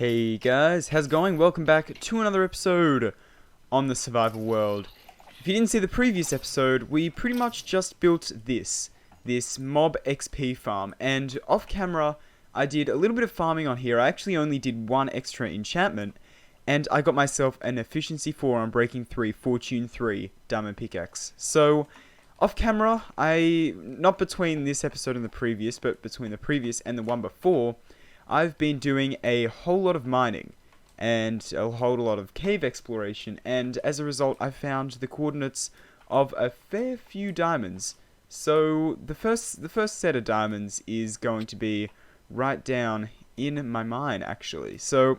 Hey guys, how's it going? Welcome back to another episode on the survival world. If you didn't see the previous episode, we pretty much just built this mob XP farm, and off camera I did a little bit of farming on here. I actually only did one extra enchantment, and I got myself an efficiency 4 on breaking 3, fortune 3 diamond pickaxe. So off camera, not between this episode and the previous, but between the previous and the one before, I've been doing a whole lot of mining and a whole lot of cave exploration, and as a result I found the coordinates of a fair few diamonds. So the first set of diamonds is going to be right down in my mine actually. So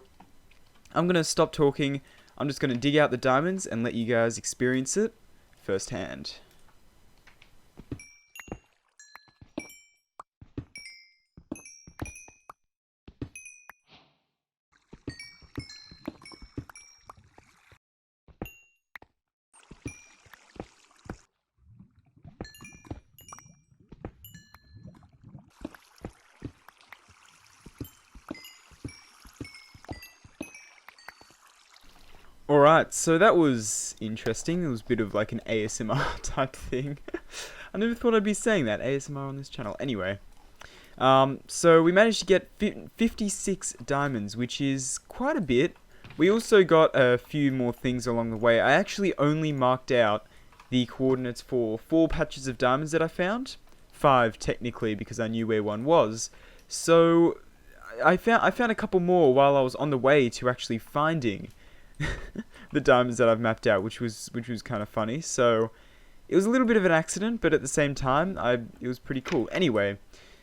I'm going to stop talking, I'm just going to dig out the diamonds and let you guys experience it firsthand. Alright, so that was interesting. It was a bit of like an ASMR type thing. I never thought I'd be saying that, ASMR on this channel. Anyway, so we managed to get 56 diamonds, which is quite a bit. We also got a few more things along the way. I actually only marked out the coordinates for 4 patches of diamonds that I found. 5 technically, because I knew where one was. So I found a couple more while I was on the way to actually finding the diamonds that I've mapped out, which was kind of funny. So it was a little bit of an accident, but at the same time it was pretty cool. Anyway,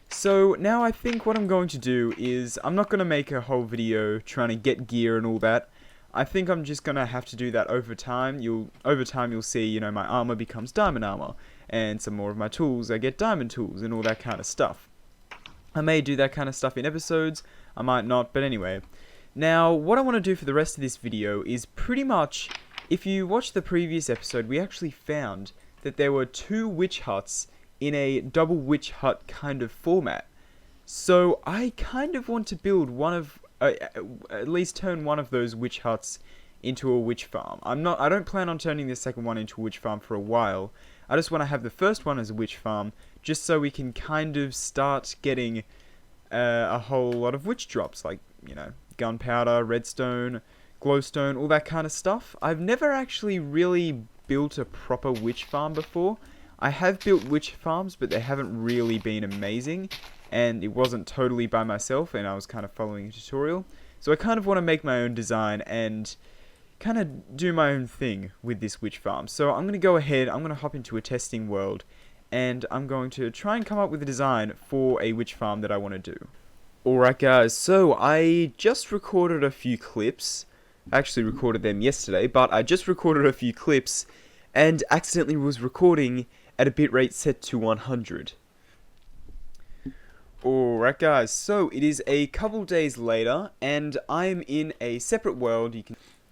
so now I think what I'm going to do is I'm not going to make a whole video trying to get gear and all that. I think I'm just going to have to do that over time. Over time you'll see, you know, my armor becomes diamond armor, and some more of my tools I get diamond tools and all that kind of stuff. I may do that kind of stuff in episodes, I might not, but anyway. Now, what I want to do for the rest of this video is pretty much, if you watched the previous episode, we actually found that there were 2 witch huts in a double witch hut kind of format. So I kind of want to build one of, at least turn one of those witch huts into a witch farm. I don't plan on turning the second one into a witch farm for a while. I just want to have the first one as a witch farm, just so we can kind of start getting a whole lot of witch drops, like, you know, gunpowder, redstone, glowstone, all that kind of stuff. I've never actually really built a proper witch farm before. I have built witch farms, but they haven't really been amazing, and it wasn't totally by myself, and I was kind of following a tutorial. So I kind of want to make my own design and kind of do my own thing with this witch farm. So I'm going to go ahead, I'm going to hop into a testing world, and I'm going to try and come up with a design for a witch farm that I want to do. Alright guys, so I just recorded a few clips. I actually recorded them yesterday, but I just recorded a few clips and accidentally was recording at a bitrate set to 100. Alright guys, so it is a couple days later and I'm in a separate world.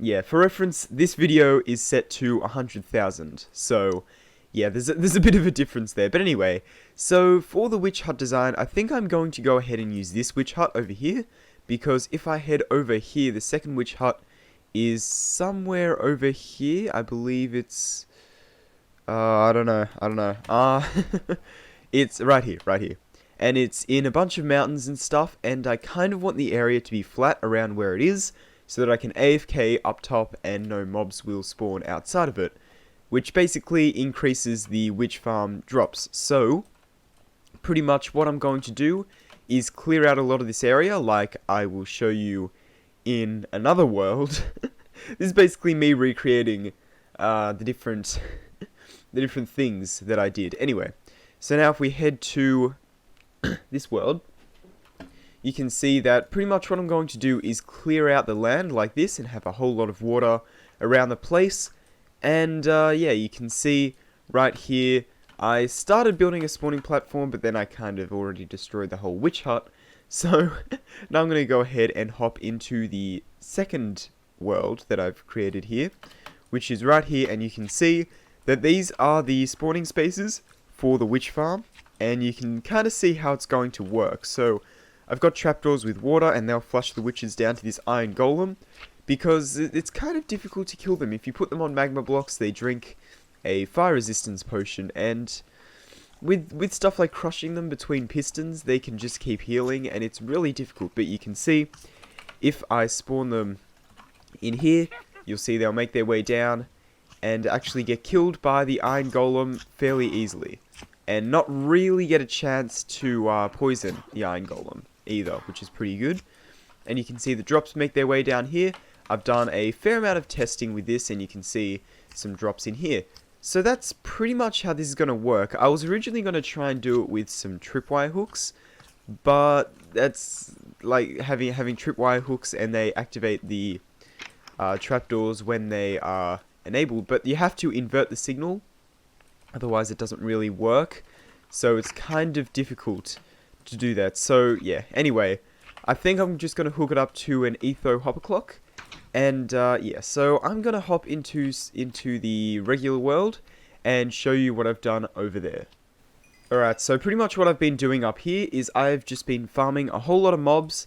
Yeah, for reference, this video is set to 100,000, so yeah, there's a bit of a difference there. But anyway, so for the witch hut design, I think I'm going to go ahead and use this witch hut over here, because if I head over here, the second witch hut is somewhere over here. I believe it's, I don't know. It's right here. And it's in a bunch of mountains and stuff, and I kind of want the area to be flat around where it is, so that I can AFK up top and no mobs will spawn outside of it, which basically increases the witch farm drops. So pretty much what I'm going to do is clear out a lot of this area, like I will show you in another world. This is basically me recreating the different things that I did. Anyway, so now if we head to this world, you can see that pretty much what I'm going to do is clear out the land like this and have a whole lot of water around the place. And yeah, you can see right here, I started building a spawning platform, but then I kind of already destroyed the whole witch hut. So now I'm going to go ahead and hop into the second world that I've created here, which is right here, and you can see that these are the spawning spaces for the witch farm, and you can kind of see how it's going to work. So I've got trapdoors with water, and they'll flush the witches down to this iron golem, because it's kind of difficult to kill them. If you put them on magma blocks, they drink a fire resistance potion, and with stuff like crushing them between pistons, they can just keep healing, and it's really difficult. But you can see, if I spawn them in here, you'll see they'll make their way down, and actually get killed by the iron golem fairly easily. And not really get a chance to poison the iron golem either, which is pretty good. And you can see the drops make their way down here. I've done a fair amount of testing with this, and you can see some drops in here. So that's pretty much how this is going to work. I was originally going to try and do it with some tripwire hooks, but that's like having tripwire hooks, and they activate the trapdoors when they are enabled. But you have to invert the signal, otherwise it doesn't really work. So it's kind of difficult to do that. So yeah, anyway, I think I'm just going to hook it up to an etho hopper clock. And yeah, so I'm going to hop into the regular world and show you what I've done over there. Alright, so pretty much what I've been doing up here is I've just been farming a whole lot of mobs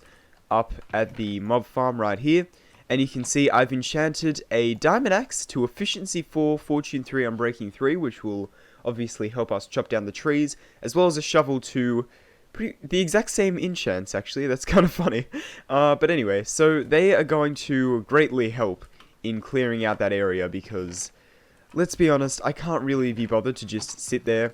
up at the mob farm right here. And you can see I've enchanted a diamond axe to efficiency 4, fortune 3, unbreaking 3, which will obviously help us chop down the trees, as well as a shovel to the exact same enchants, actually. That's kind of funny. But anyway, so they are going to greatly help in clearing out that area, because, let's be honest, I can't really be bothered to just sit there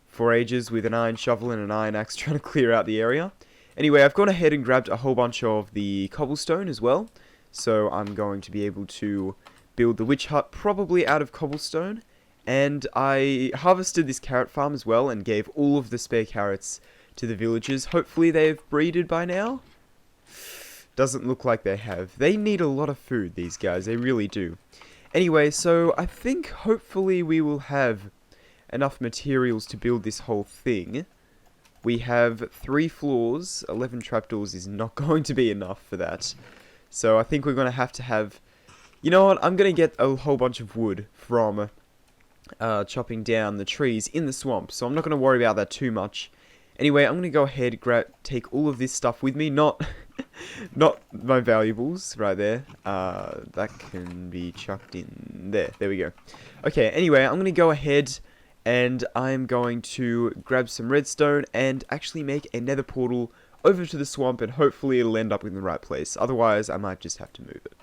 for ages with an iron shovel and an iron axe trying to clear out the area. Anyway, I've gone ahead and grabbed a whole bunch of the cobblestone as well. So I'm going to be able to build the witch hut probably out of cobblestone. And I harvested this carrot farm as well, and gave all of the spare carrots to the villagers. Hopefully they've breeded by now. Doesn't look like they have. They need a lot of food, these guys. They really do. Anyway, so I think hopefully we will have enough materials to build this whole thing. We have 3 floors. 11 trapdoors is not going to be enough for that. So I think we're going to have... You know what? I'm going to get a whole bunch of wood from chopping down the trees in the swamp. So I'm not going to worry about that too much. Anyway, I'm going to go ahead and take all of this stuff with me. Not my valuables right there. That can be chucked in there. There we go. Okay, anyway, I'm going to go ahead and I'm going to grab some redstone and actually make a nether portal over to the swamp, and hopefully it'll end up in the right place. Otherwise, I might just have to move it.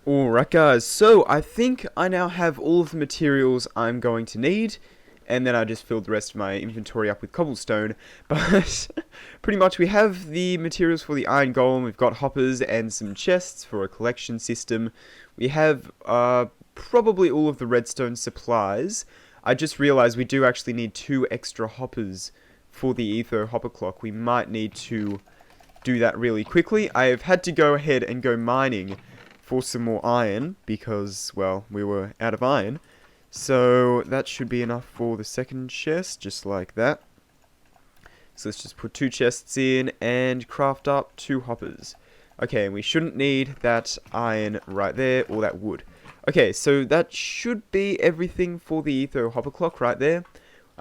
Alright guys, so I think I now have all of the materials I'm going to need, and then I just filled the rest of my inventory up with cobblestone. But pretty much we have the materials for the iron golem. We've got hoppers and some chests for a collection system. We have probably all of the redstone supplies. I just realized we do actually need 2 extra hoppers for the etho hopper clock. We might need to do that really quickly. I have had to go ahead and go mining for some more iron because, well, we were out of iron. So that should be enough for the second chest, just like that. So let's just put 2 chests in and craft up 2 hoppers. Okay, and we shouldn't need that iron right there, or that wood. Okay, so that should be everything for the etho hopper clock right there.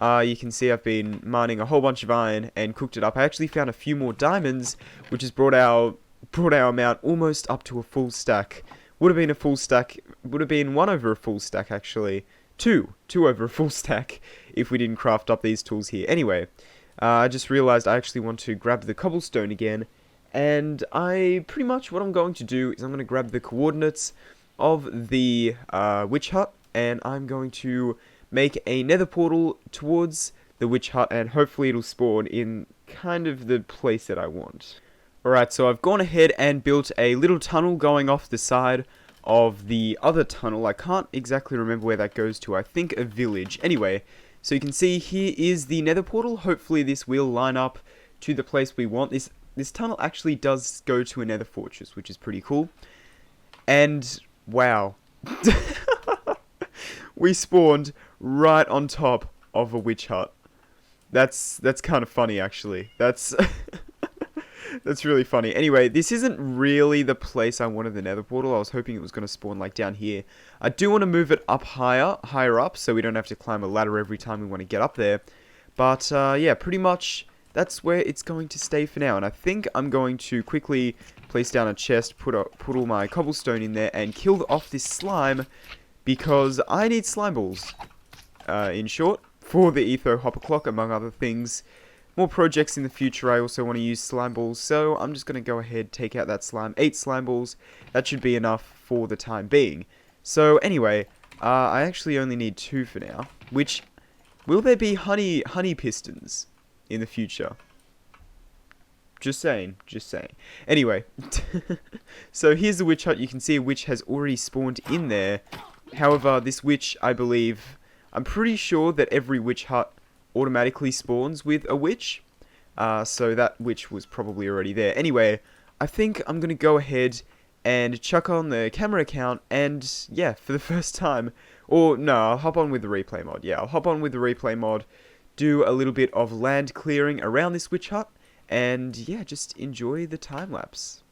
You can see I've been mining a whole bunch of iron and cooked it up. I actually found a few more diamonds, which has brought our amount almost up to a full stack. Would have been a full stack, would have been 1 over a full stack actually. 2 over a full stack if we didn't craft up these tools here. Anyway, I just realized I actually want to grab the cobblestone again, and pretty much what I'm going to do is I'm going to grab the coordinates of the witch hut, and I'm going to make a nether portal towards the witch hut, and hopefully it'll spawn in kind of the place that I want. Alright, so I've gone ahead and built a little tunnel going off the side of the other tunnel. I can't exactly remember where that goes to. I think a village. Anyway, so you can see here is the nether portal. Hopefully this will line up to the place we want. This tunnel actually does go to a nether fortress, which is pretty cool. And wow. We spawned right on top of a witch hut. That's kind of funny, actually. That's really funny. Anyway, this isn't really the place I wanted the nether portal. I was hoping it was going to spawn like down here. I do want to move it up higher up, so we don't have to climb a ladder every time we want to get up there. But yeah, pretty much that's where it's going to stay for now. And I think I'm going to quickly place down a chest, put all my cobblestone in there, and kill off this slime, because I need slime balls, in short, for the Etho Hopper Clock, among other things. More projects in the future, I also want to use slime balls, so I'm just going to go ahead, take out that slime, 8 slime balls. That should be enough for the time being. So anyway, I actually only need 2 for now, which, will there be honey pistons in the future? Just saying. Anyway, so here's the witch hut. You can see a witch has already spawned in there. However, this witch, I'm pretty sure that every witch hut automatically spawns with a witch. So that witch was probably already there. Anyway, I think I'm going to go ahead and chuck on the camera account, and yeah, for the first time, or no, I'll hop on with the replay mod. Yeah, I'll hop on with the replay mod, do a little bit of land clearing around this witch hut, and yeah, just enjoy the time lapse.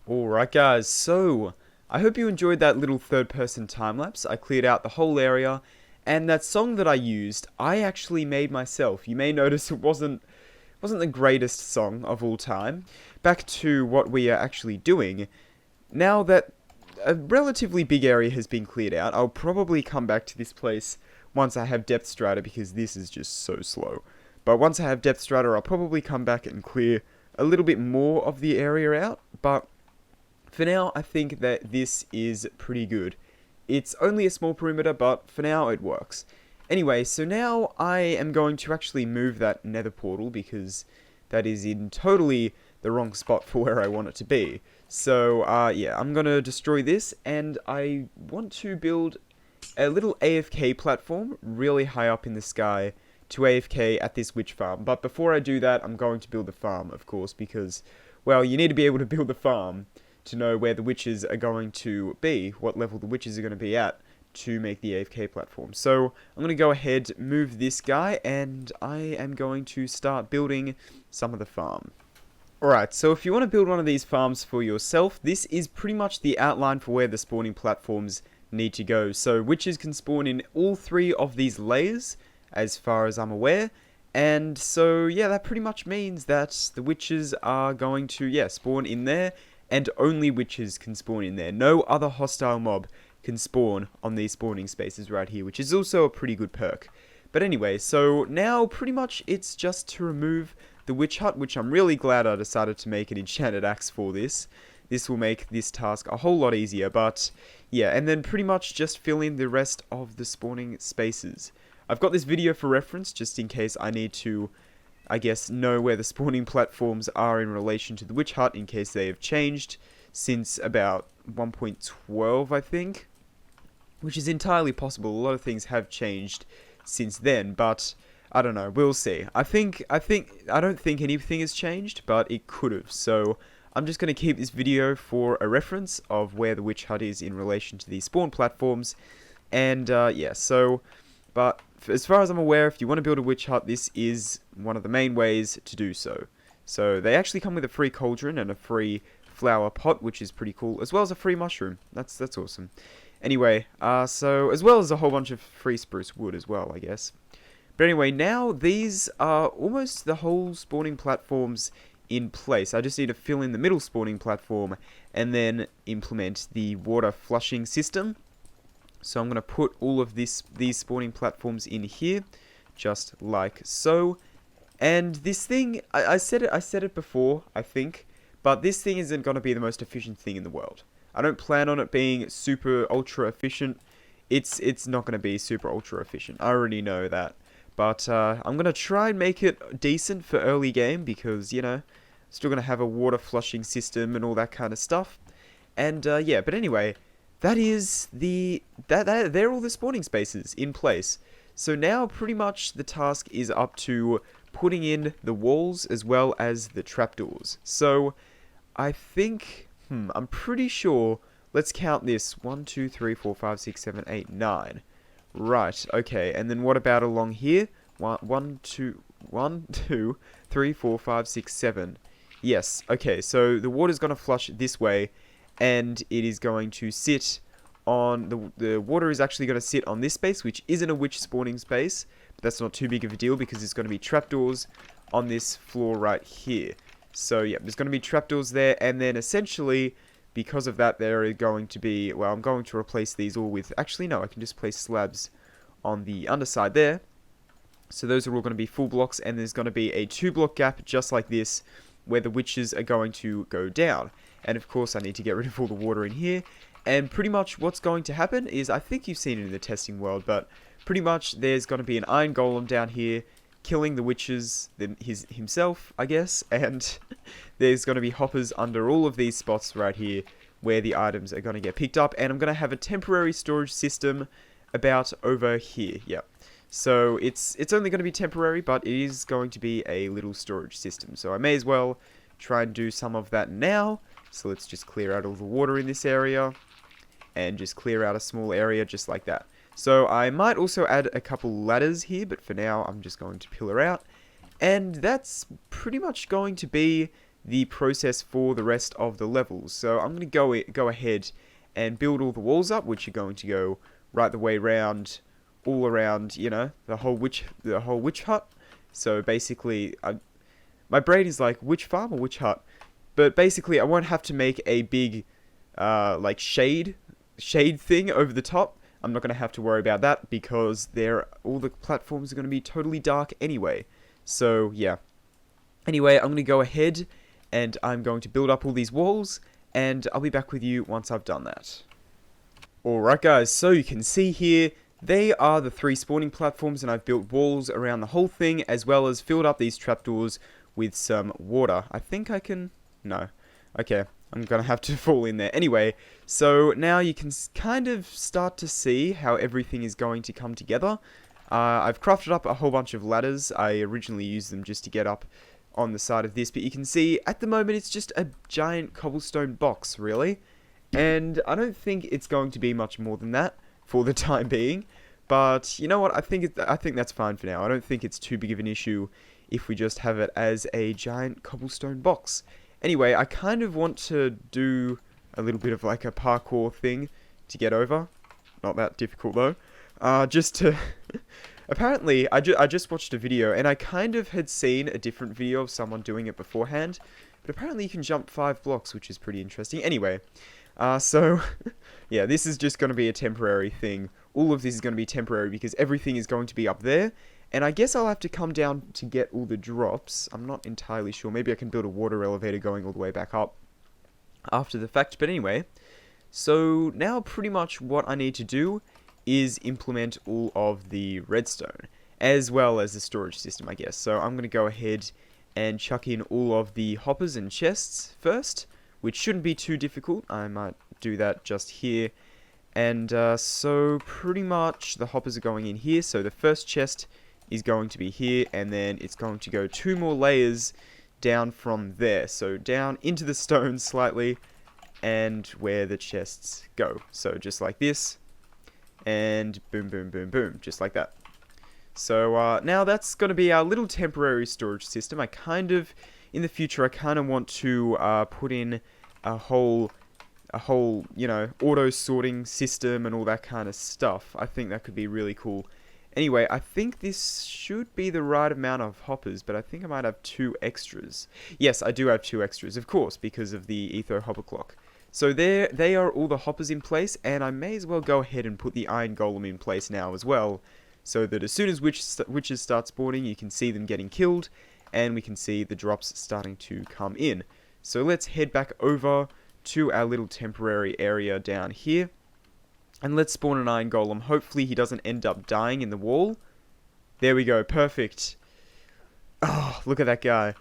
Alright guys, so I hope you enjoyed that little third-person time-lapse. I cleared out the whole area, and that song that I used, I actually made myself. You may notice it wasn't the greatest song of all time. Back to what we are actually doing. Now that a relatively big area has been cleared out, I'll probably come back to this place once I have depth strata, because this is just so slow. But once I have depth strata, I'll probably come back and clear a little bit more of the area out, but for now, I think that this is pretty good. It's only a small perimeter, but for now, it works. Anyway, so now I am going to actually move that nether portal, because that is in totally the wrong spot for where I want it to be. So, yeah, I'm going to destroy this, and I want to build a little AFK platform really high up in the sky to AFK at this witch farm. But before I do that, I'm going to build a farm, of course, because, well, you need to be able to build a farm to know where the witches are going to be, what level the witches are going to be at, to make the AFK platform. So I'm going to go ahead, move this guy, and I am going to start building some of the farm. Alright, so if you want to build one of these farms for yourself, this is pretty much the outline for where the spawning platforms need to go. So witches can spawn in all 3 of these layers, as far as I'm aware. And so, yeah, that pretty much means that the witches are going to, yeah, spawn in there, and only witches can spawn in there. No other hostile mob can spawn on these spawning spaces right here, which is also a pretty good perk. But anyway, so now pretty much it's just to remove the witch hut, which I'm really glad I decided to make an enchanted axe for this. This will make this task a whole lot easier, but yeah, and then pretty much just fill in the rest of the spawning spaces. I've got this video for reference, just in case I need to, I guess, know where the spawning platforms are in relation to the witch hut, in case they have changed since about 1.12, I think, which is entirely possible. A lot of things have changed since then, but I don't know, we'll see. I don't think anything has changed, but it could have, so I'm just going to keep this video for a reference of where the witch hut is in relation to these spawn platforms, and yeah, so, but as far as I'm aware, if you want to build a witch hut, this is one of the main ways to do so. So they actually come with a free cauldron and a free flower pot, which is pretty cool, as well as a free mushroom. That's awesome. Anyway, so as well as a whole bunch of free spruce wood as well, I guess. But anyway, now these are almost the whole spawning platforms in place. I just need to fill in the middle spawning platform and then implement the water flushing system. So I'm going to put all of these spawning platforms in here, just like so. And this thing, I said it before, I think, but this thing isn't going to be the most efficient thing in the world. I don't plan on it being super ultra efficient. It's not going to be super ultra efficient. I already know that. But I'm going to try and make it decent for early game because, you know, still going to have a water flushing system and all that kind of stuff. And yeah, but anyway, they're all the spawning spaces in place. So now pretty much the task is up to putting in the walls as well as the trapdoors. So I think, I'm pretty sure, let's count this, 1, 2, 3, 4, 5, 6, 7, 8, 9. Right, okay, and then what about along here? 1, 2, 3, 4, 5, 6, 7. Yes, okay, so the water's going to flush this way, and it is going to sit on, the water is actually going to sit on this space, which isn't a witch spawning space, but that's not too big of a deal because there's going to be trapdoors on this floor right here. So yeah, there's going to be trapdoors there, and then essentially, because of that, there are going to be, well, I'm going to replace these all with, actually no, I can just place slabs on the underside there. So those are all going to be full blocks, and there's going to be a 2-block gap just like this, where the witches are going to go down. And of course, I need to get rid of all the water in here. And pretty much what's going to happen is, I think you've seen it in the testing world, but pretty much there's going to be an iron golem down here, killing the witches himself, I guess, and there's going to be hoppers under all of these spots right here where the items are going to get picked up, and I'm going to have a temporary storage system about over here, yeah. So it's only going to be temporary, but it is going to be a little storage system, so I may as well try and do some of that now. So let's just clear out all the water in this area, and just clear out a small area just like that. So I might also add a couple ladders here, but for now I'm just going to pillar out. And that's pretty much going to be the process for the rest of the levels. So I'm going to go ahead and build all the walls up, which are going to go right the way around, all around, you know, the whole witch hut. So basically, my brain is like, witch farm or witch hut? But basically, I won't have to make a big, like shade thing over the top. I'm not going to have to worry about that because all the platforms are going to be totally dark anyway. So, yeah. Anyway, I'm going to go ahead and I'm going to build up all these walls, and I'll be back with you once I've done that. Alright guys, so you can see here, they are the 3 spawning platforms, and I've built walls around the whole thing, as well as filled up these trapdoors with some water. I think I can... no. Okay. I'm going to have to fall in there. Anyway, so now you can kind of start to see how everything is going to come together. I've crafted up a whole bunch of ladders. I originally used them just to get up on the side of this, but you can see at the moment it's just a giant cobblestone box, really. And I don't think it's going to be much more than that for the time being. But you know what? I think that's fine for now. I don't think it's too big of an issue if we just have it as a giant cobblestone box. Anyway, I kind of want to do a little bit of like a parkour thing to get over. Not that difficult though. Just to... Apparently, I just watched a video, and I kind of had seen a different video of someone doing it beforehand. But apparently you can jump 5 blocks, which is pretty interesting. Anyway, so... yeah, this is just going to be a temporary thing. All of this is going to be temporary because everything is going to be up there. And I guess I'll have to come down to get all the drops. I'm not entirely sure. Maybe I can build a water elevator going all the way back up after the fact. But anyway, so now pretty much what I need to do is implement all of the redstone, as well as the storage system, I guess. So I'm going to go ahead and chuck in all of the hoppers and chests first, which shouldn't be too difficult. I might do that just here. And so pretty much the hoppers are going in here. So the first chest is going to be here, and then it's going to go 2 more layers down from there. So down into the stone slightly, and where the chests go. So just like this, and boom, boom, boom, boom, just like that. So now that's going to be our little temporary storage system. In the future, I kind of want to put in a whole, you know, auto sorting system and all that kind of stuff. I think that could be really cool. Anyway, I think this should be the right amount of hoppers, but I think I might have 2 extras. Yes, I do have 2 extras, of course, because of the Etho hopper clock. So there, they are all the hoppers in place, and I may as well go ahead and put the iron golem in place now as well, so that as soon as witches start spawning, you can see them getting killed, and we can see the drops starting to come in. So let's head back over to our little temporary area down here, and let's spawn an iron golem. Hopefully he doesn't end up dying in the wall. There we go, perfect. Oh, look at that guy.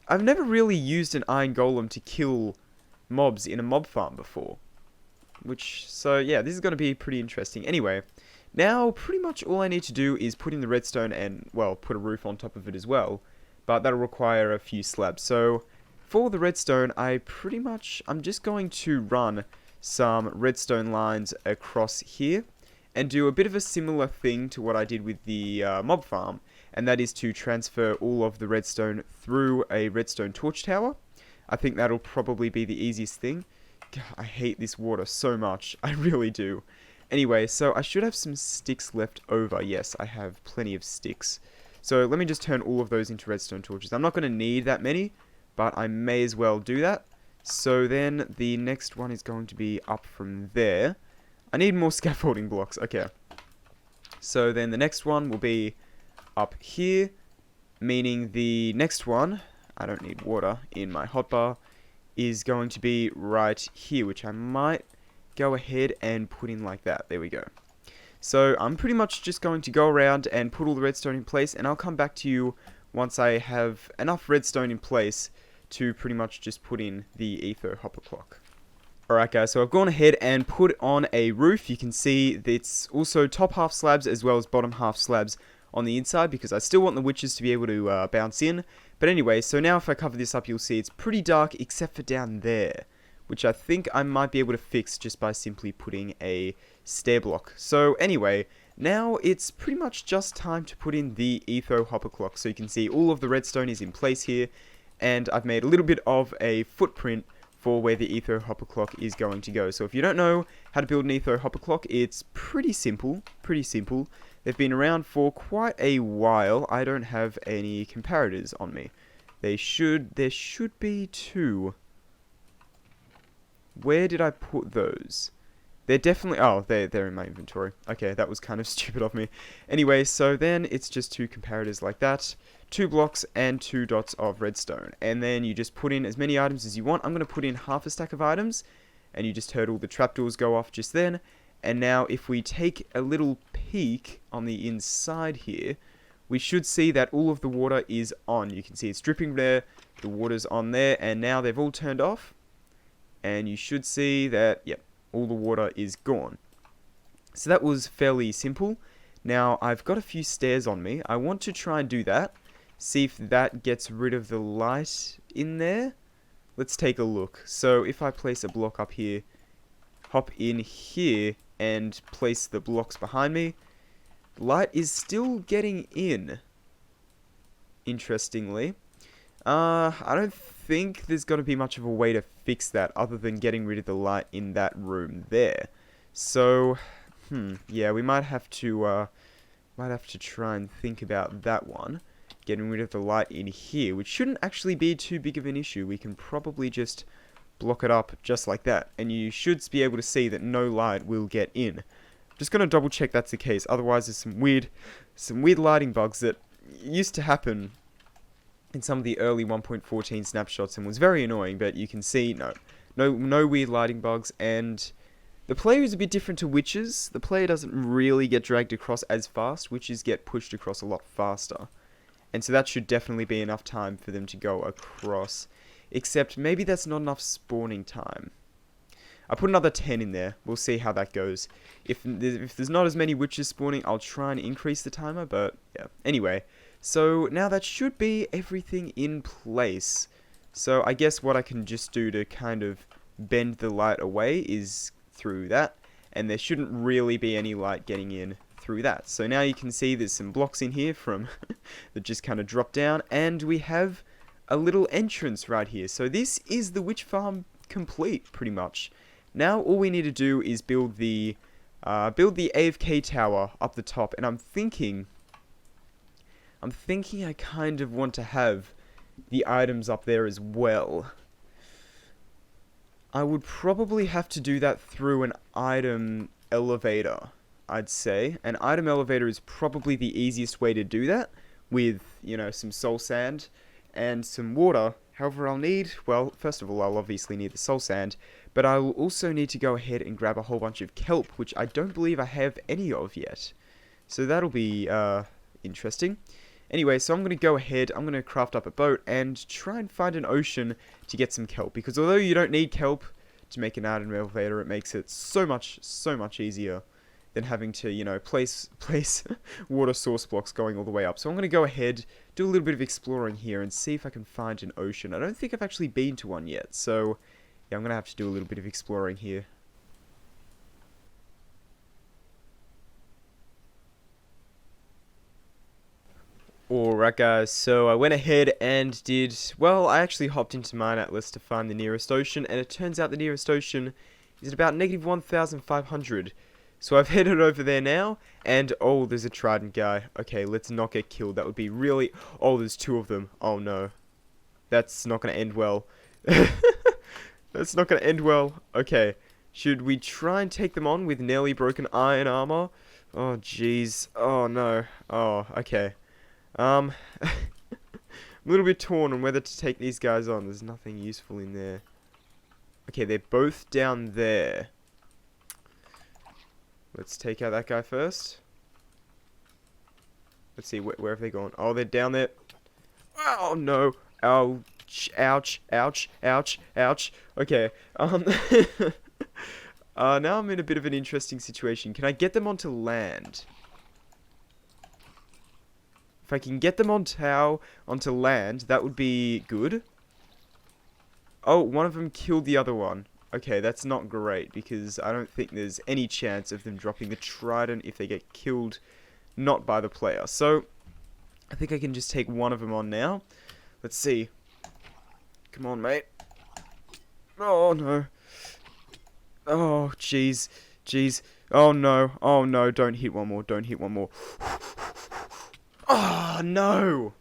I've never really used an iron golem to kill mobs in a mob farm before. So yeah, this is going to be pretty interesting. Anyway, now pretty much all I need to do is put in the redstone and, well, put a roof on top of it as well. But that'll require a few slabs. So for the redstone, I'm just going to run some redstone lines across here and do a bit of a similar thing to what I did with the mob farm, and that is to transfer all of the redstone through a redstone torch tower. I think that'll probably be the easiest thing. God, I hate this water so much. I really do. Anyway, so I should have some sticks left over. Yes, I have plenty of sticks. So let me just turn all of those into redstone torches. I'm not going to need that many, but I may as well do that. So then the next one is going to be up from there. I need more scaffolding blocks. Okay. So then the next one will be up here, meaning the next one, I don't need water in my hotbar, is going to be right here, which I might go ahead and put in like that. There we go. So I'm pretty much just going to go around and put all the redstone in place, and I'll come back to you once I have enough redstone in place to pretty much just put in the ether hopper clock. Alright guys, so I've gone ahead and put on a roof. You can see that it's also top half slabs as well as bottom half slabs on the inside, because I still want the witches to be able to bounce in. But anyway, so now if I cover this up, you'll see it's pretty dark except for down there, which I think I might be able to fix just by simply putting a stair block. So anyway, now it's pretty much just time to put in the ether hopper clock. So you can see all of the redstone is in place here, and I've made a little bit of a footprint for where the ether hopper clock is going to go. So if you don't know how to build an ether hopper clock, it's pretty simple, They've been around for quite a while. I don't have any comparators on me. There should be two. Where did I put those? They're definitely, oh, they're in my inventory. Okay, that was kind of stupid of me. Anyway, so then it's just two comparators like that. 2 blocks and 2 dots of redstone. And then you just put in as many items as you want. I'm going to put in half a stack of items. And you just heard all the trapdoors go off just then. And now if we take a little peek on the inside here, we should see that all of the water is on. You can see it's dripping there. The water's on there. And now they've all turned off. And you should see that, yep, all the water is gone. So that was fairly simple. Now, I've got a few stairs on me. I want to try and do that. See if that gets rid of the light in there. Let's take a look. So if I place a block up here, hop in here, and place the blocks behind me, light is still getting in. Interestingly. I don't think there's going to be much of a way to fix that other than getting rid of the light in that room there. So, yeah, we might have to try and think about that one. Getting rid of the light in here, which shouldn't actually be too big of an issue. We can probably just block it up just like that, and you should be able to see that no light will get in. Just gonna double check that's the case. Otherwise, there's some weird lighting bugs that used to happen in some of the early 1.14 snapshots and was very annoying. But you can see no weird lighting bugs, and the player is a bit different to witches. The player doesn't really get dragged across as fast. Witches get pushed across a lot faster. And so that should definitely be enough time for them to go across. Except maybe that's not enough spawning time. I put another 10 in there. We'll see how that goes. If there's not as many witches spawning, I'll try and increase the timer. But yeah. Anyway, so now that should be everything in place. So I guess what I can just do to kind of bend the light away is through that. And there shouldn't really be any light getting in through that. So now you can see there's some blocks in here from that just kind of drop down, and we have a little entrance right here. So this is the witch farm complete, pretty much. Now all we need to do is build the AFK tower up the top, and I'm thinking I kind of want to have the items up there as well. I would probably have to do that through an item elevator, I'd say. An item elevator is probably the easiest way to do that, with, you know, some soul sand and some water. However, I'll need, well, first of all, I'll obviously need the soul sand, but I will also need to go ahead and grab a whole bunch of kelp, which I don't believe I have any of yet. So that'll be, interesting. Anyway, so I'm going to go ahead, I'm going to craft up a boat and try and find an ocean to get some kelp. Because although you don't need kelp to make an item elevator, it makes it so much easier than having to, you know, place water source blocks going all the way up. So I'm going to go ahead, do a little bit of exploring here and see if I can find an ocean. I don't think I've actually been to one yet, so yeah, I'm going to have to do a little bit of exploring here. Alright guys, so I went ahead and did, well, I actually hopped into Mine Atlas to find the nearest ocean, and it turns out the nearest ocean is at about negative 1,500. So I've headed over there now, and oh, there's a trident guy. Okay, let's not get killed, that would be really, oh, there's two of them. Oh no, that's not going to end well. That's not going to end well. Okay, should we try and take them on with nearly broken iron armor? Oh jeez, oh no, oh, okay. I'm a little bit torn on whether to take these guys on. There's nothing useful in there. Okay, they're both down there. Let's take out that guy first. Let's see, where have they gone? Oh, they're down there. Oh, no. Ouch, ouch, ouch, ouch, ouch. Okay, now I'm in a bit of an interesting situation. Can I get them onto land? If I can get them onto land, that would be good. Oh, one of them killed the other one. Okay, that's not great, because I don't think there's any chance of them dropping the trident if they get killed not by the player. So, I think I can just take one of them on now. Let's see. Come on, mate. Oh, no. Oh, jeez. Jeez. Oh, no, don't hit one more. Don't hit one more. Oh, no!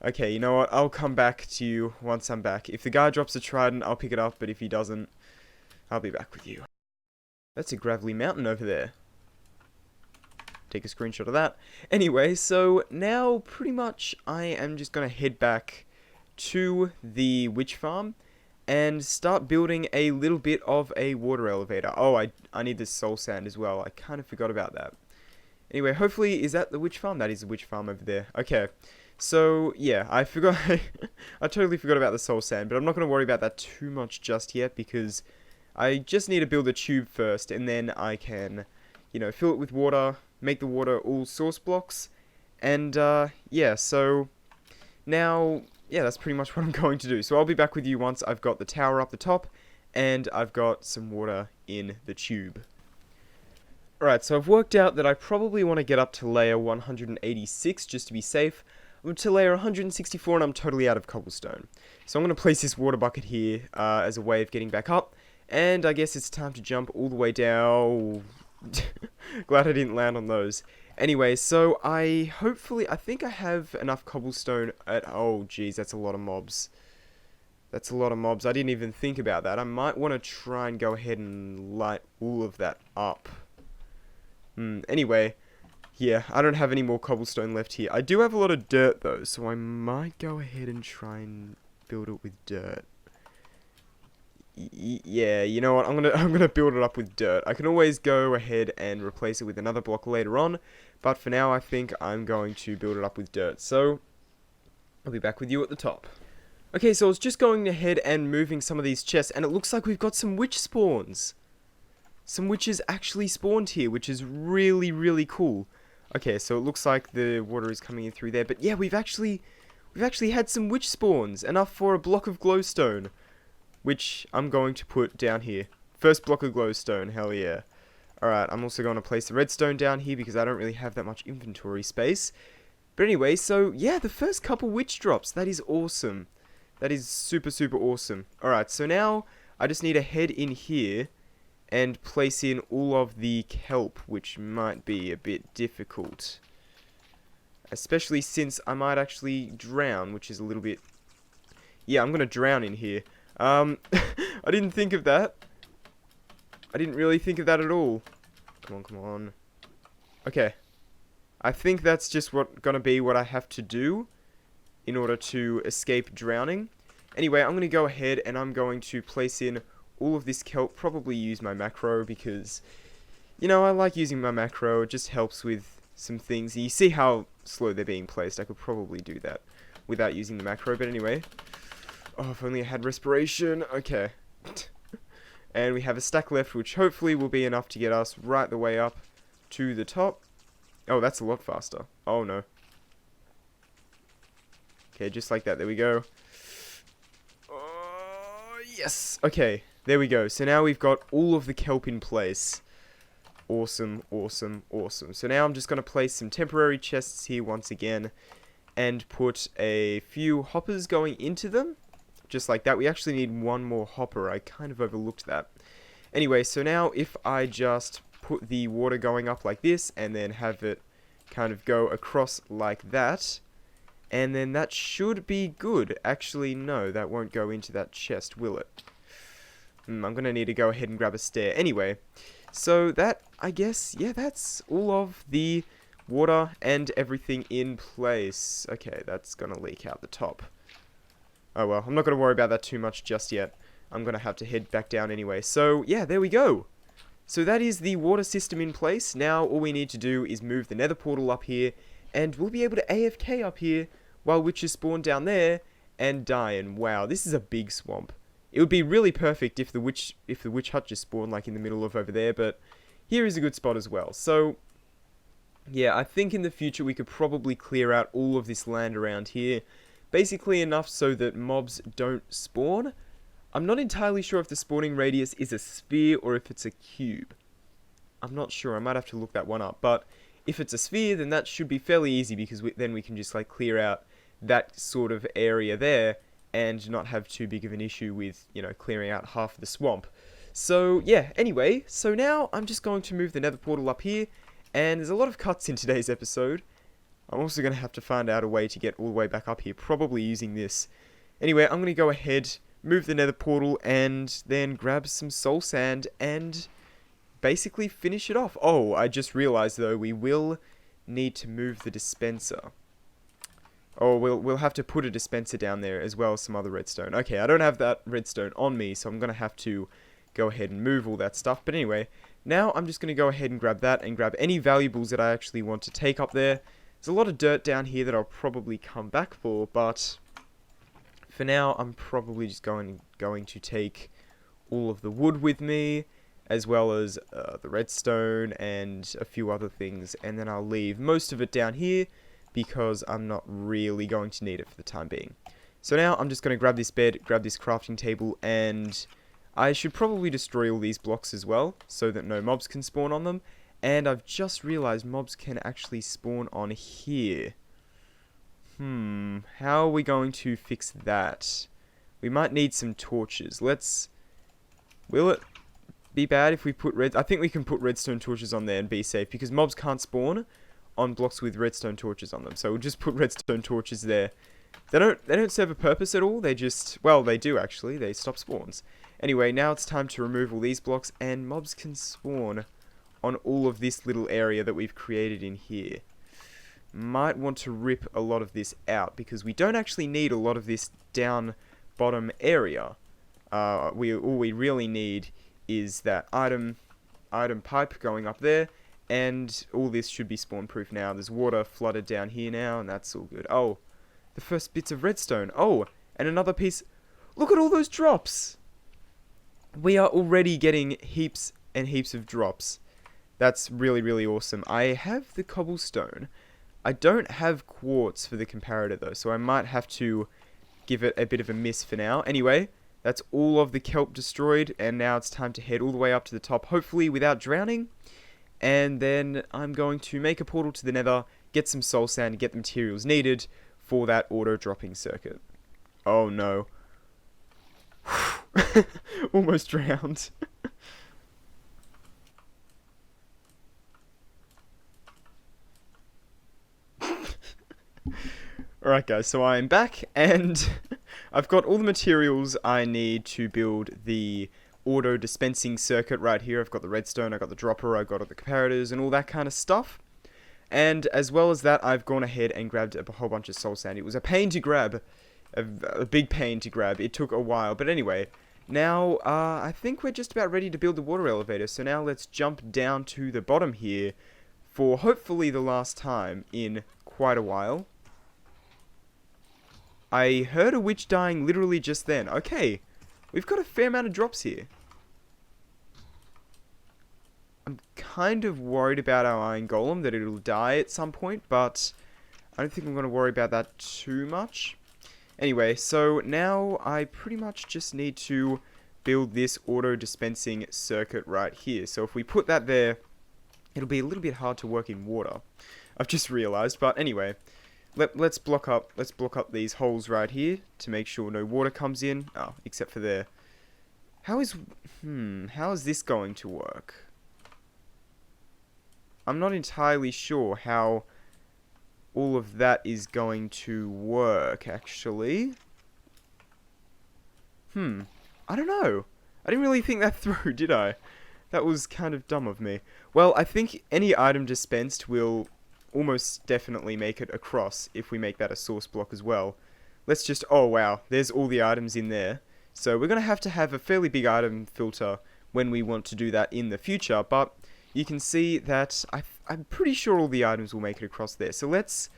Okay, you know what? I'll come back to you once I'm back. If the guy drops a trident, I'll pick it up, but if he doesn't, I'll be back with you. That's a gravelly mountain over there. Take a screenshot of that. Anyway, so now pretty much I am just going to head back to the witch farm and start building a little bit of a water elevator. Oh, I need this soul sand as well. I kind of forgot about that. Anyway, hopefully, is that the witch farm? That is the witch farm over there. Okay, so, yeah, I forgot, I totally forgot about the soul sand, but I'm not going to worry about that too much just yet, because I just need to build a tube first, and then I can, you know, fill it with water, make the water all source blocks, and, yeah, so, now, yeah, that's pretty much what I'm going to do. So I'll be back with you once I've got the tower up the top, and I've got some water in the tube. Alright, so I've worked out that I probably want to get up to layer 186 just to be safe. I'm to layer 164 and I'm totally out of cobblestone. So I'm going to place this water bucket here as a way of getting back up. And I guess it's time to jump all the way down. Glad I didn't land on those. Anyway, so I think I have enough cobblestone at... Oh, geez, that's a lot of mobs. That's a lot of mobs. I didn't even think about that. I might want to try and go ahead and light all of that up. Anyway, yeah, I don't have any more cobblestone left here. I do have a lot of dirt though, so I might go ahead and try and build it with dirt. Yeah, you know what? I'm gonna build it up with dirt. I can always go ahead and replace it with another block later on, but for now I think I'm going to build it up with dirt. So I'll be back with you at the top. Okay, so I was just going ahead and moving some of these chests, and it looks like we've got some witch spawns. Some witches actually spawned here, which is really, really cool. Okay, so it looks like the water is coming in through there, but yeah, we've actually had some witch spawns, enough for a block of glowstone, which I'm going to put down here. First block of glowstone, hell yeah. Alright, I'm also going to place the redstone down here because I don't really have that much inventory space. But anyway, so yeah, the first couple witch drops, that is awesome. That is super, super awesome. Alright, so now I just need to head in here and place in all of the kelp, which might be a bit difficult. Especially since I might actually drown, which is a little bit... Yeah, I'm going to drown in here. I didn't think of that. I didn't really think of that at all. Come on, come on. Okay. I think that's just gonna be what I have to do in order to escape drowning. Anyway, I'm gonna go ahead and I'm going to place in all of this kelp, probably use my macro because, you know, I like using my macro. It just helps with some things. You see how slow they're being placed. I could probably do that without using the macro, but anyway. Oh, if only I had respiration. Okay. And we have a stack left, which hopefully will be enough to get us right the way up to the top. Oh, that's a lot faster. Oh, no. Okay, just like that. There we go. Oh, yes. Okay, there we go. So now we've got all of the kelp in place. Awesome, awesome, awesome. So now I'm just going to place some temporary chests here once again and put a few hoppers going into them. Just like that. We actually need one more hopper. I kind of overlooked that. Anyway, so now if I just put the water going up like this and then have it kind of go across like that, and then that should be good. Actually, no, that won't go into that chest, will it? I'm going to need to go ahead and grab a stair. Anyway, so that, I guess, yeah, that's all of the water and everything in place. Okay, that's going to leak out the top. Oh well, I'm not going to worry about that too much just yet. I'm going to have to head back down anyway. So, yeah, there we go. So that is the water system in place. Now all we need to do is move the nether portal up here, and we'll be able to AFK up here while witches spawn down there and die. And wow, this is a big swamp. It would be really perfect if the witch hut just spawned like in the middle of over there, but here is a good spot as well. So, yeah, I think in the future we could probably clear out all of this land around here. Basically enough so that mobs don't spawn. I'm not entirely sure if the spawning radius is a sphere or if it's a cube. I'm not sure, I might have to look that one up. But if it's a sphere, then that should be fairly easy because then we can just like clear out that sort of area there and not have too big of an issue with, you know, clearing out half of the swamp. So yeah, anyway, so now I'm just going to move the nether portal up here, and there's a lot of cuts in today's episode. I'm also going to have to find out a way to get all the way back up here, probably using this. Anyway, I'm going to go ahead, move the nether portal, and then grab some soul sand and basically finish it off. Oh, I just realized though, we will need to move the dispenser. Oh, we'll have to put a dispenser down there as well as some other redstone. Okay, I don't have that redstone on me, so I'm going to have to go ahead and move all that stuff. But anyway, now I'm just going to go ahead and grab that and grab any valuables that I actually want to take up there. There's a lot of dirt down here that I'll probably come back for, but for now I'm probably just going to take all of the wood with me, as well as the redstone and a few other things, and then I'll leave most of it down here because I'm not really going to need it for the time being. So now I'm just going to grab this bed, grab this crafting table, and I should probably destroy all these blocks as well so that no mobs can spawn on them. And I've just realized mobs can actually spawn on here. How are we going to fix that? We might need some torches. Will it be bad if we put I think we can put redstone torches on there and be safe, because mobs can't spawn on blocks with redstone torches on them. So we'll just put redstone torches there. They don't serve a purpose at all. They just, well, they do actually. They stop spawns. Anyway, now it's time to remove all these blocks, and mobs can spawn on all of this little area that we've created in here. Might want to rip a lot of this out because we don't actually need a lot of this down bottom area. All we really need is that item pipe going up there, and all this should be spawn proof now. There's water flooded down here now, and that's all good. Oh, the first bits of redstone. Oh, and another piece. Look at all those drops. We are already getting heaps and heaps of drops. That's really, really awesome. I have the cobblestone. I don't have quartz for the comparator though, so I might have to give it a bit of a miss for now. Anyway, that's all of the kelp destroyed, and now it's time to head all the way up to the top, hopefully without drowning. And then I'm going to make a portal to the nether, get some soul sand, and get the materials needed for that auto-dropping circuit. Oh no. Almost drowned. Alright guys, so I'm back, and I've got all the materials I need to build the auto dispensing circuit right here. I've got the redstone, I've got the dropper, I've got the comparators and all that kind of stuff. And as well as that, I've gone ahead and grabbed a whole bunch of soul sand. It was a pain to grab, a big pain to grab. It took a while, but anyway. Now, I think we're just about ready to build the water elevator. So now let's jump down to the bottom here for hopefully the last time in quite a while. I heard a witch dying literally just then. Okay, we've got a fair amount of drops here. I'm kind of worried about our iron golem, that it'll die at some point, but I don't think I'm going to worry about that too much. Anyway, so now I pretty much just need to build this auto dispensing circuit right here. So if we put that there, it'll be a little bit hard to work in water. I've just realized, but anyway. Let's block up these holes right here to make sure no water comes in. Oh, except for there. How is this going to work? I'm not entirely sure how all of that is going to work, actually. I don't know. I didn't really think that through, did I? That was kind of dumb of me. Well, I think any item dispensed will almost definitely make it across if we make that a source block as well. Let's just, oh wow, there's all the items in there. So we're going to have a fairly big item filter when we want to do that in the future, but you can see that I'm pretty sure all the items will make it across there. So let's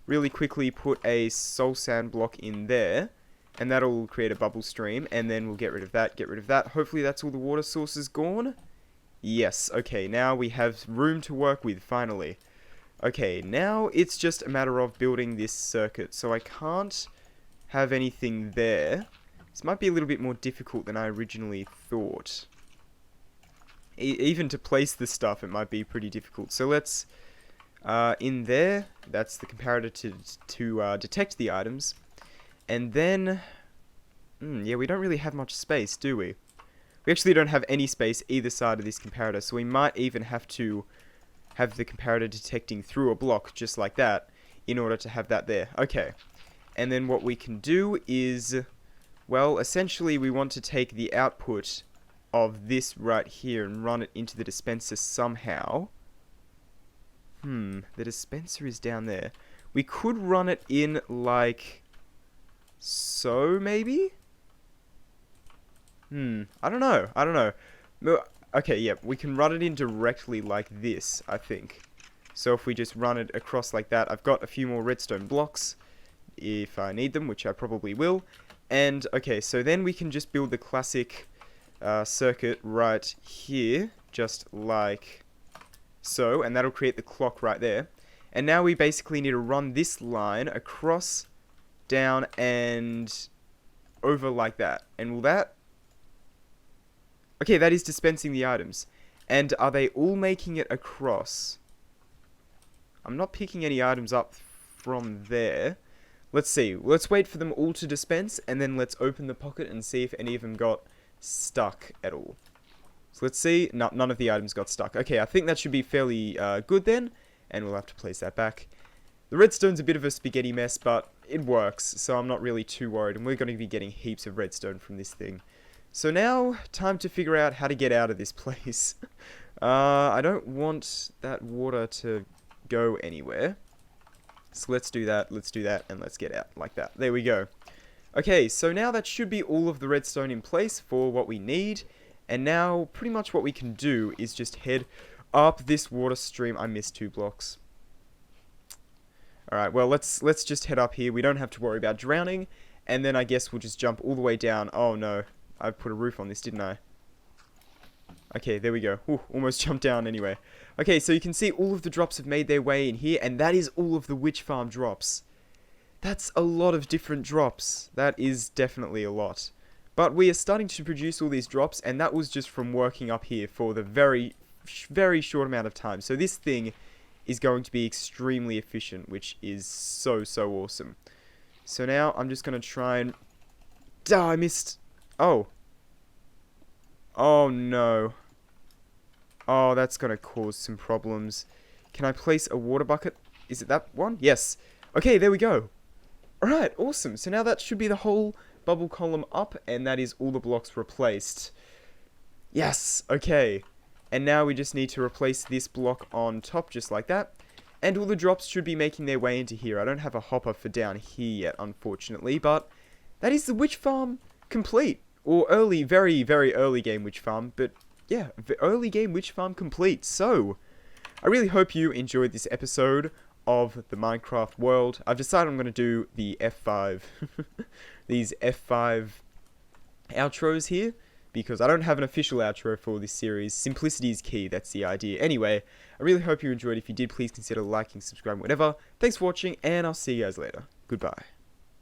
really quickly put a soul sand block in there, and that'll create a bubble stream, and then we'll get rid of that. Hopefully that's all the water sources gone. Yes, okay, now we have room to work with, finally. Okay, now it's just a matter of building this circuit, so I can't have anything there. This might be a little bit more difficult than I originally thought. Even to place the stuff, it might be pretty difficult. So let's, in there, that's the comparator to detect the items. And then, yeah, we don't really have much space, do we? We actually don't have any space either side of this comparator, so we might even have to have the comparator detecting through a block just like that in order to have that there. Okay. And then what we can do is, well, essentially we want to take the output of this right here and run it into the dispenser somehow. The dispenser is down there. We could run it in like so, maybe? I don't know. Okay, yeah, we can run it in directly like this, I think. So if we just run it across like that, I've got a few more redstone blocks, if I need them, which I probably will. And, okay, so then we can just build the classic circuit right here, just like so, and that'll create the clock right there. And now we basically need to run this line across, down, and over like that. And will that... Okay, that is dispensing the items. And are they all making it across? I'm not picking any items up from there. Let's see. Let's wait for them all to dispense, and then let's open the pocket and see if any of them got stuck at all. So let's see. No, none of the items got stuck. Okay, I think that should be fairly good then, and we'll have to place that back. The redstone's a bit of a spaghetti mess, but it works, so I'm not really too worried, and we're going to be getting heaps of redstone from this thing. So now, time to figure out how to get out of this place. I don't want that water to go anywhere. So let's do that, and let's get out like that. There we go. Okay, so now that should be all of the redstone in place for what we need. And now, pretty much what we can do is just head up this water stream. I missed 2 blocks. Alright, well, let's just head up here. We don't have to worry about drowning. And then I guess we'll just jump all the way down. Oh no. I put a roof on this, didn't I? Okay, there we go. Ooh, almost jumped down anyway. Okay, so you can see all of the drops have made their way in here, and that is all of the witch farm drops. That's a lot of different drops. That is definitely a lot. But we are starting to produce all these drops, and that was just from working up here for the very, very short amount of time. So this thing is going to be extremely efficient, which is so, so awesome. So now I'm just going to try and... I missed... Oh. Oh no. Oh, that's gonna cause some problems. Can I place a water bucket? Is it that one? Yes. Okay, there we go. Alright, awesome. So now that should be the whole bubble column up, and that is all the blocks replaced. Yes, okay. And now we just need to replace this block on top, just like that. And all the drops should be making their way into here. I don't have a hopper for down here yet, unfortunately, but that is the witch farm complete. Or early, very, very early game witch farm, but yeah, the early game witch farm complete. So, I really hope you enjoyed this episode of the Minecraft world. I've decided I'm going to do the F5, these F5 outros here, because I don't have an official outro for this series. Simplicity is key, that's the idea. Anyway, I really hope you enjoyed. If you did, please consider liking, subscribing, whatever. Thanks for watching, and I'll see you guys later. Goodbye.